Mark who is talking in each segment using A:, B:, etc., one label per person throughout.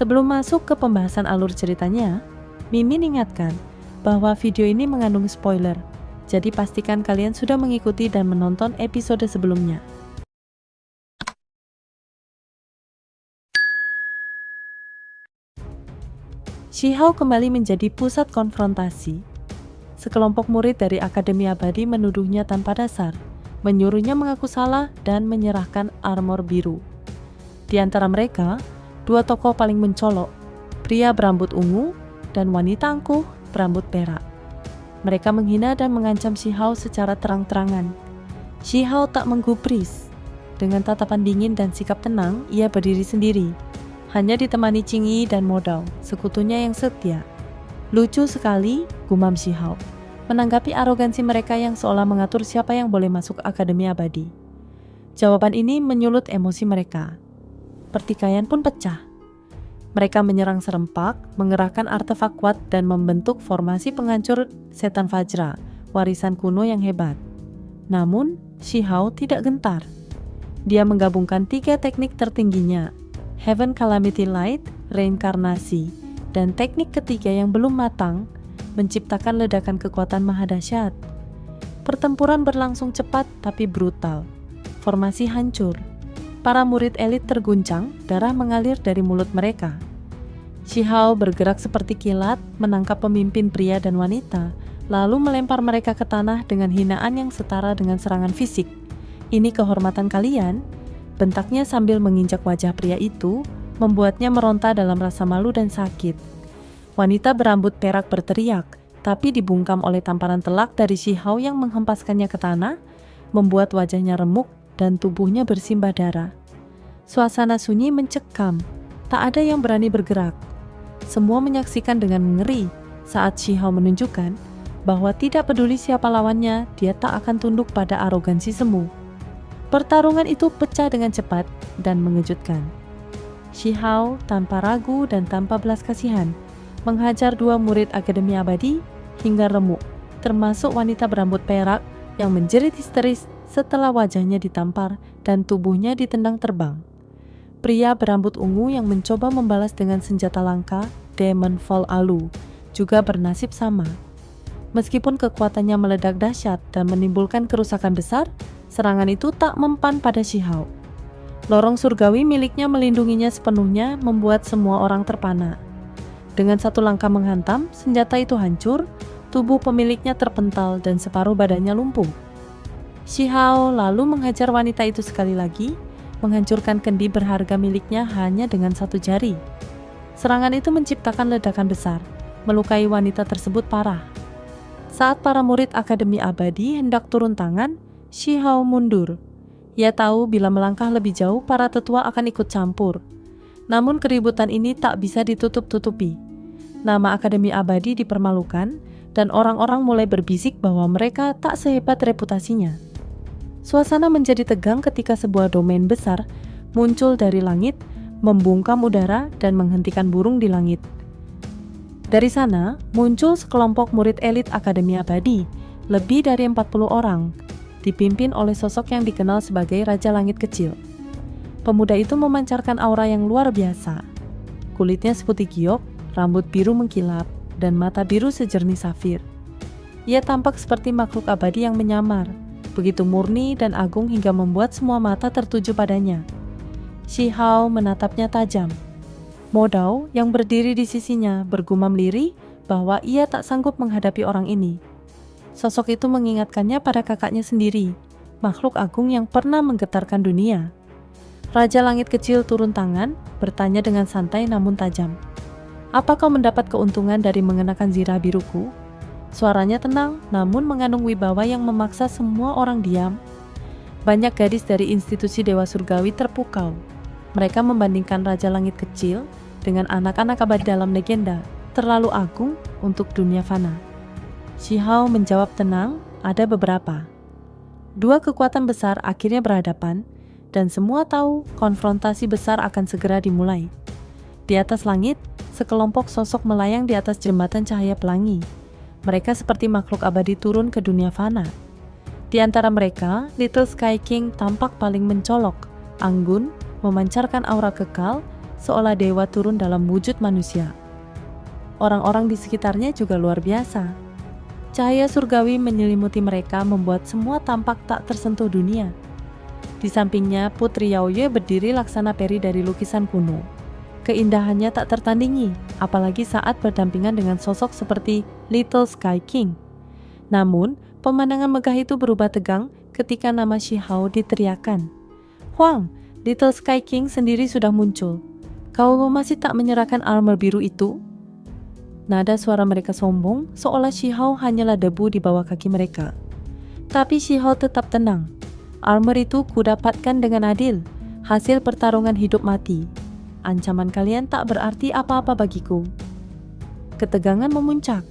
A: Sebelum masuk ke pembahasan alur ceritanya, Mimin ingatkan bahwa video ini mengandung spoiler, jadi pastikan kalian sudah mengikuti dan menonton episode sebelumnya. Shihao kembali menjadi pusat konfrontasi. Sekelompok murid dari Akademi Abadi menuduhnya tanpa dasar, menyuruhnya mengaku salah dan menyerahkan armor biru. Di antara mereka, dua tokoh paling mencolok, pria berambut ungu dan wanita angkuh berambut perak. Mereka menghina dan mengancam Shihao secara terang-terangan. Shihao tak menggubris. Dengan tatapan dingin dan sikap tenang, ia berdiri sendiri, hanya ditemani Qingyi dan Modao, sekutunya yang setia. Lucu sekali, gumam Shihao, menanggapi arogansi mereka yang seolah mengatur siapa yang boleh masuk Akademi Abadi. Jawaban ini menyulut emosi mereka. Pertikaian pun pecah. Mereka menyerang serempak, mengerahkan artefak kuat dan membentuk formasi penghancur setan Vajra, warisan kuno yang hebat. Namun, Shihao tidak gentar. Dia menggabungkan 3 teknik tertingginya, Heaven Calamity Light, reinkarnasi, dan teknik ketiga yang belum matang, menciptakan ledakan kekuatan mahadahsyat. Pertempuran berlangsung cepat tapi brutal. Formasi hancur. Para murid elit terguncang, darah mengalir dari mulut mereka. Shihao bergerak seperti kilat, menangkap pemimpin pria dan wanita, lalu melempar mereka ke tanah dengan hinaan yang setara dengan serangan fisik. "Ini kehormatan kalian?" bentaknya sambil menginjak wajah pria itu, membuatnya meronta dalam rasa malu dan sakit. Wanita berambut perak berteriak, tapi dibungkam oleh tamparan telak dari Shihao yang menghempaskannya ke tanah, membuat wajahnya remuk dan tubuhnya bersimbah darah. Suasana sunyi mencekam, tak ada yang berani bergerak. Semua menyaksikan dengan ngeri saat Shihao menunjukkan bahwa tidak peduli siapa lawannya, dia tak akan tunduk pada arogansi semu. Pertarungan itu pecah dengan cepat dan mengejutkan. Shihao tanpa ragu dan tanpa belas kasihan menghajar 2 murid Akademi Abadi hingga remuk, termasuk wanita berambut perak yang menjerit histeris setelah wajahnya ditampar dan tubuhnya ditendang terbang. Pria berambut ungu yang mencoba membalas dengan senjata langka, Demon Fall Alu, juga bernasib sama. Meskipun kekuatannya meledak dahsyat dan menimbulkan kerusakan besar, serangan itu tak mempan pada Shihao. Lorong surgawi miliknya melindunginya sepenuhnya, membuat semua orang terpana. Dengan satu langkah menghantam, senjata itu hancur, tubuh pemiliknya terpental dan separuh badannya lumpuh. Shihao lalu menghajar wanita itu sekali lagi, menghancurkan kendi berharga miliknya hanya dengan 1 jari. Serangan itu menciptakan ledakan besar, melukai wanita tersebut parah. Saat para murid Akademi Abadi hendak turun tangan, Shihao mundur. Ia tahu bila melangkah lebih jauh, para tetua akan ikut campur. Namun keributan ini tak bisa ditutup-tutupi. Nama Akademi Abadi dipermalukan, dan orang-orang mulai berbisik bahwa mereka tak sehebat reputasinya. Suasana menjadi tegang ketika sebuah domain besar muncul dari langit, membungkam udara dan menghentikan burung di langit. Dari sana, muncul sekelompok murid elit Akademi Abadi, lebih dari 40 orang, dipimpin oleh sosok yang dikenal sebagai Raja Langit Kecil. Pemuda itu memancarkan aura yang luar biasa. Kulitnya seputih giok, rambut biru mengkilap, dan mata biru sejernih safir. Ia tampak seperti makhluk abadi yang menyamar, begitu murni dan agung hingga membuat semua mata tertuju padanya. Shihao menatapnya tajam. Modao yang berdiri di sisinya bergumam lirih bahwa ia tak sanggup menghadapi orang ini. Sosok itu mengingatkannya pada kakaknya sendiri, makhluk agung yang pernah menggetarkan dunia. Raja Langit Kecil turun tangan, bertanya dengan santai namun tajam. "Apa kau mendapat keuntungan dari mengenakan zirah biruku?" Suaranya tenang, namun mengandung wibawa yang memaksa semua orang diam. Banyak gadis dari institusi Dewa Surgawi terpukau. Mereka membandingkan Raja Langit Kecil dengan anak-anak abadi dalam legenda, terlalu agung untuk dunia fana. Shihao menjawab tenang, "Ada beberapa." 2 kekuatan besar akhirnya berhadapan, dan semua tahu konfrontasi besar akan segera dimulai. Di atas langit, sekelompok sosok melayang di atas jembatan cahaya pelangi. Mereka seperti makhluk abadi turun ke dunia fana. Di antara mereka, Little Sky King tampak paling mencolok, anggun, memancarkan aura kekal, seolah dewa turun dalam wujud manusia. Orang-orang di sekitarnya juga luar biasa. Cahaya surgawi menyelimuti mereka membuat semua tampak tak tersentuh dunia. Di sampingnya, Putri Yaoye berdiri laksana peri dari lukisan kuno. Keindahannya tak tertandingi, apalagi saat berdampingan dengan sosok seperti Little Sky King. Namun, pemandangan megah itu berubah tegang ketika nama Shi Hao diteriakkan. "Huang, Little Sky King sendiri sudah muncul. Kau masih tak menyerahkan armor biru itu?" Nada suara mereka sombong, seolah Shi Hao hanyalah debu di bawah kaki mereka. Tapi Shi Hao tetap tenang. Armor itu kudapatkan dengan adil, hasil pertarungan hidup mati. Ancaman kalian tak berarti apa-apa bagiku. Ketegangan memuncak.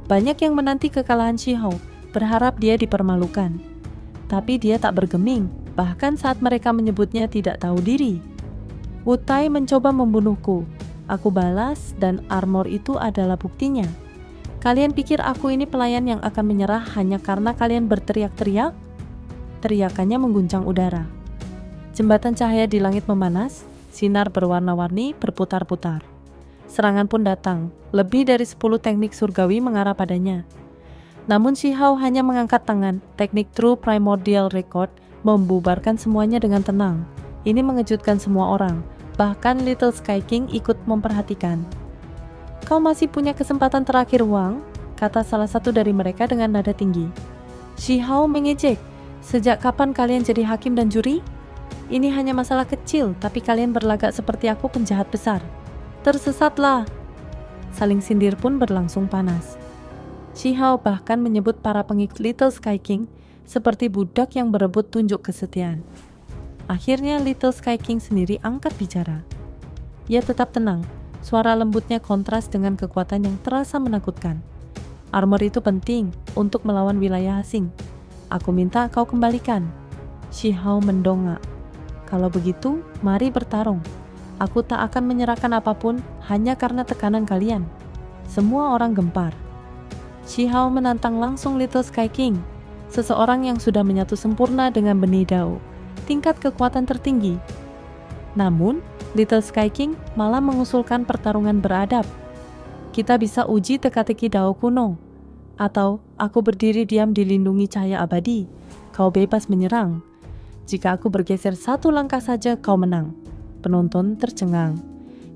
A: Banyak yang menanti kekalahan Shi Hao, berharap dia dipermalukan. Tapi dia tak bergeming, bahkan saat mereka menyebutnya tidak tahu diri. "Wu Tai mencoba membunuhku. Aku balas dan armor itu adalah buktinya. Kalian pikir aku ini pelayan yang akan menyerah hanya karena kalian berteriak-teriak?" Teriakannya mengguncang udara. Jembatan cahaya di langit memanas, sinar berwarna-warni berputar-putar. Serangan pun datang, lebih dari 10 teknik surgawi mengarah padanya. Namun Shi Hao hanya mengangkat tangan, teknik True Primordial Record membubarkan semuanya dengan tenang. Ini mengejutkan semua orang, bahkan Little Sky King ikut memperhatikan. "Kau masih punya kesempatan terakhir, Wang," kata salah satu dari mereka dengan nada tinggi. Shi Hao mengejek. "Sejak kapan kalian jadi hakim dan juri? Ini hanya masalah kecil, tapi kalian berlagak seperti aku penjahat besar. Tersesatlah." Saling sindir pun berlangsung panas. Shi Hao bahkan menyebut para pengikut Little Sky King seperti budak yang berebut tunjuk kesetiaan. Akhirnya Little Sky King sendiri angkat bicara. Ia tetap tenang, suara lembutnya kontras dengan kekuatan yang terasa menakutkan. "Armor itu penting untuk melawan wilayah asing. Aku minta kau kembalikan." Shi Hao mendongak. "Kalau begitu, mari bertarung. Aku tak akan menyerahkan apapun hanya karena tekanan kalian." Semua orang gempar. Shi Hao menantang langsung Little Sky King, seseorang yang sudah menyatu sempurna dengan benih Dao, tingkat kekuatan tertinggi. Namun, Little Sky King malah mengusulkan pertarungan beradab. "Kita bisa uji teka-teki Dao kuno. Atau aku berdiri diam dilindungi cahaya abadi. Kau bebas menyerang. Jika aku bergeser satu langkah saja, kau menang." Penonton tercengang.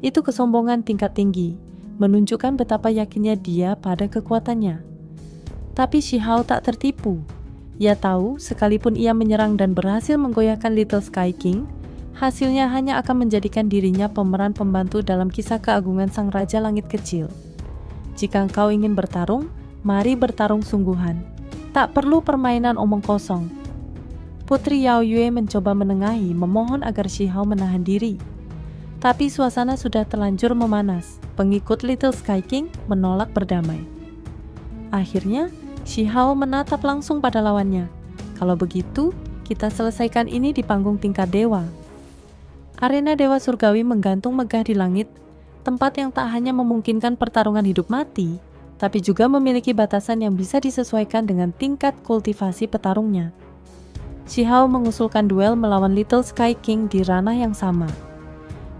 A: Itu kesombongan tingkat tinggi, menunjukkan betapa yakinnya dia pada kekuatannya. Tapi Shi Hao tak tertipu. Ia tahu sekalipun ia menyerang dan berhasil menggoyahkan Little Sky King, hasilnya hanya akan menjadikan dirinya pemeran pembantu dalam kisah keagungan Sang Raja Langit Kecil. Jika kau ingin bertarung, mari bertarung sungguhan. Tak perlu permainan omong kosong. Putri Yaoye mencoba menengahi, memohon agar Shi Hao menahan diri. Tapi suasana sudah terlanjur memanas. Pengikut Little Sky King menolak berdamai. Akhirnya, Shi Hao menatap langsung pada lawannya. "Kalau begitu, kita selesaikan ini di panggung tingkat dewa." Arena Dewa Surgawi menggantung megah di langit, tempat yang tak hanya memungkinkan pertarungan hidup mati, tapi juga memiliki batasan yang bisa disesuaikan dengan tingkat kultivasi petarungnya. Shi Hao mengusulkan duel melawan Little Sky King di ranah yang sama.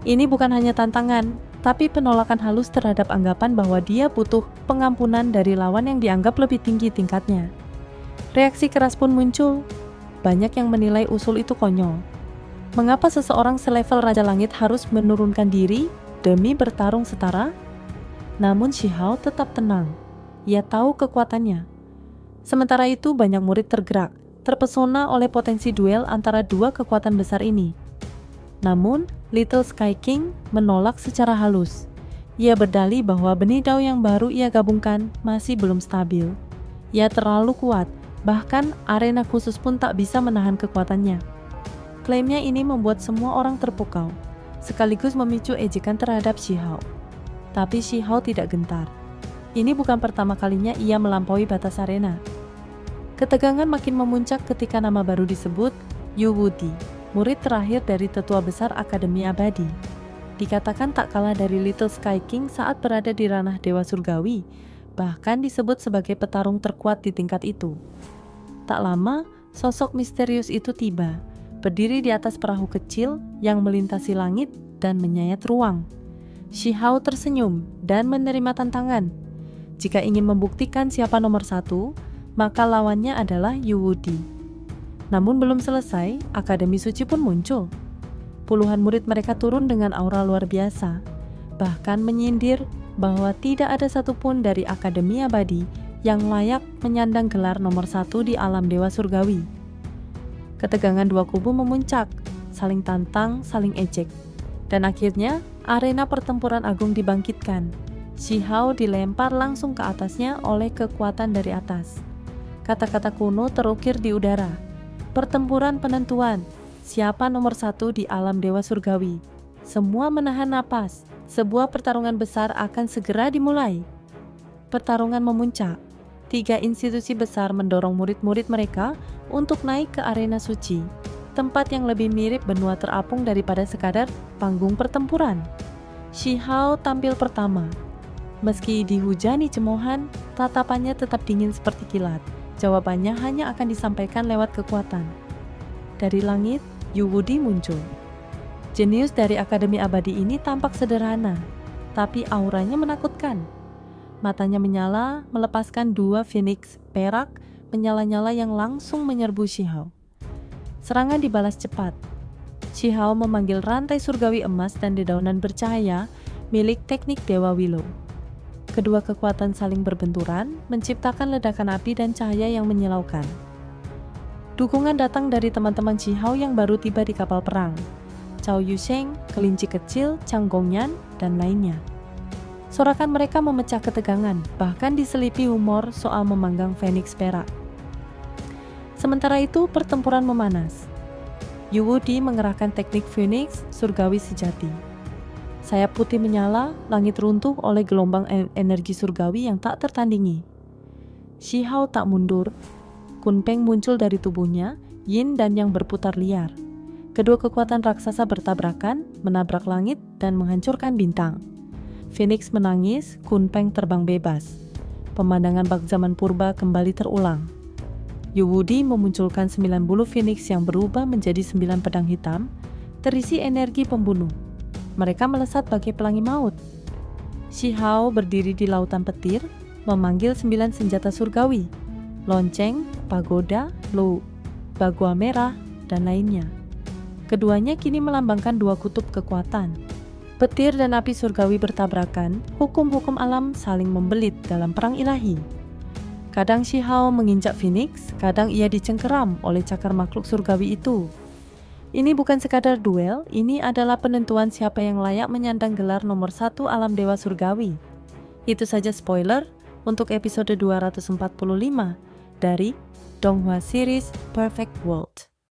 A: Ini bukan hanya tantangan, tapi penolakan halus terhadap anggapan bahwa dia butuh pengampunan dari lawan yang dianggap lebih tinggi tingkatnya. Reaksi keras pun muncul. Banyak yang menilai usul itu konyol. Mengapa seseorang selevel Raja Langit harus menurunkan diri demi bertarung setara? Namun Shi Hao tetap tenang. Ia tahu kekuatannya. Sementara itu banyak murid tergerak, terpesona oleh potensi duel antara dua kekuatan besar ini. Namun, Little Sky King menolak secara halus. Ia berdalih bahwa benih Dao yang baru ia gabungkan masih belum stabil. Ia terlalu kuat, bahkan arena khusus pun tak bisa menahan kekuatannya. Klaimnya ini membuat semua orang terpukau, sekaligus memicu ejekan terhadap Shi Hao. Tapi Shi Hao tidak gentar. Ini bukan pertama kalinya ia melampaui batas arena. Ketegangan makin memuncak ketika nama baru disebut, Yu Wudi, murid terakhir dari tetua besar Akademi Abadi. Dikatakan tak kalah dari Little Sky King saat berada di ranah Dewa Surgawi, bahkan disebut sebagai petarung terkuat di tingkat itu. Tak lama, sosok misterius itu tiba, berdiri di atas perahu kecil yang melintasi langit dan menyayat ruang. Shihao tersenyum dan menerima tantangan. Jika ingin membuktikan siapa nomor 1, maka lawannya adalah Yu Wudi. Namun belum selesai, Akademi Suci pun muncul. Puluhan murid mereka turun dengan aura luar biasa, bahkan menyindir bahwa tidak ada satupun dari Akademi Abadi yang layak menyandang gelar nomor 1 di alam dewa surgawi. Ketegangan dua kubu memuncak, saling tantang, saling ejek. Dan akhirnya, arena pertempuran agung dibangkitkan. Shihao dilempar langsung ke atasnya oleh kekuatan dari atas. Kata-kata kuno terukir di udara. Pertempuran penentuan, siapa nomor 1 di alam dewa surgawi. Semua menahan napas, sebuah pertarungan besar akan segera dimulai. Pertarungan memuncak. 3 institusi besar mendorong murid-murid mereka untuk naik ke arena suci, tempat yang lebih mirip benua terapung daripada sekadar panggung pertempuran. Shihao tampil pertama. Meski dihujani cemoohan, tatapannya tetap dingin seperti kilat. Jawabannya hanya akan disampaikan lewat kekuatan. Dari langit, Yu Wudi muncul. Jenius dari Akademi Abadi ini tampak sederhana, tapi auranya menakutkan. Matanya menyala, melepaskan 2 phoenix perak menyala-nyala yang langsung menyerbu Shihao. Serangan dibalas cepat. Shihao memanggil rantai surgawi emas dan dedaunan bercahaya milik teknik Dewa Willow. Kedua kekuatan saling berbenturan, menciptakan ledakan api dan cahaya yang menyilaukan. Dukungan datang dari teman-teman Shihao yang baru tiba di kapal perang. Cao Yusheng, kelinci kecil, Chang Gongyan, dan lainnya. Sorakan mereka memecah ketegangan, bahkan diselipi humor soal memanggang Phoenix perak. Sementara itu, pertempuran memanas. Yu Wudi mengerahkan teknik Phoenix surgawi sejati. Sayap putih menyala, langit runtuh oleh gelombang energi surgawi yang tak tertandingi. Shihao tak mundur. Kunpeng muncul dari tubuhnya, yin dan yang berputar liar. Kedua kekuatan raksasa bertabrakan, menabrak langit dan menghancurkan bintang. Phoenix menangis, Kunpeng terbang bebas. Pemandangan bak zaman purba kembali terulang. Yu Wudi memunculkan 90 Phoenix yang berubah menjadi 9 pedang hitam, terisi energi pembunuh. Mereka melesat bagai pelangi maut. Shihao berdiri di lautan petir, memanggil 9 senjata surgawi, lonceng, pagoda, lu, bagua merah, dan lainnya. Keduanya kini melambangkan 2 kutub kekuatan. Petir dan api surgawi bertabrakan, hukum-hukum alam saling membelit dalam perang ilahi. Kadang Shihao menginjak Phoenix, kadang ia dicengkeram oleh cakar makhluk surgawi itu. Ini bukan sekadar duel, ini adalah penentuan siapa yang layak menyandang gelar nomor 1 alam dewa surgawi. Itu saja spoiler untuk episode 245 dari Donghua Series Perfect World.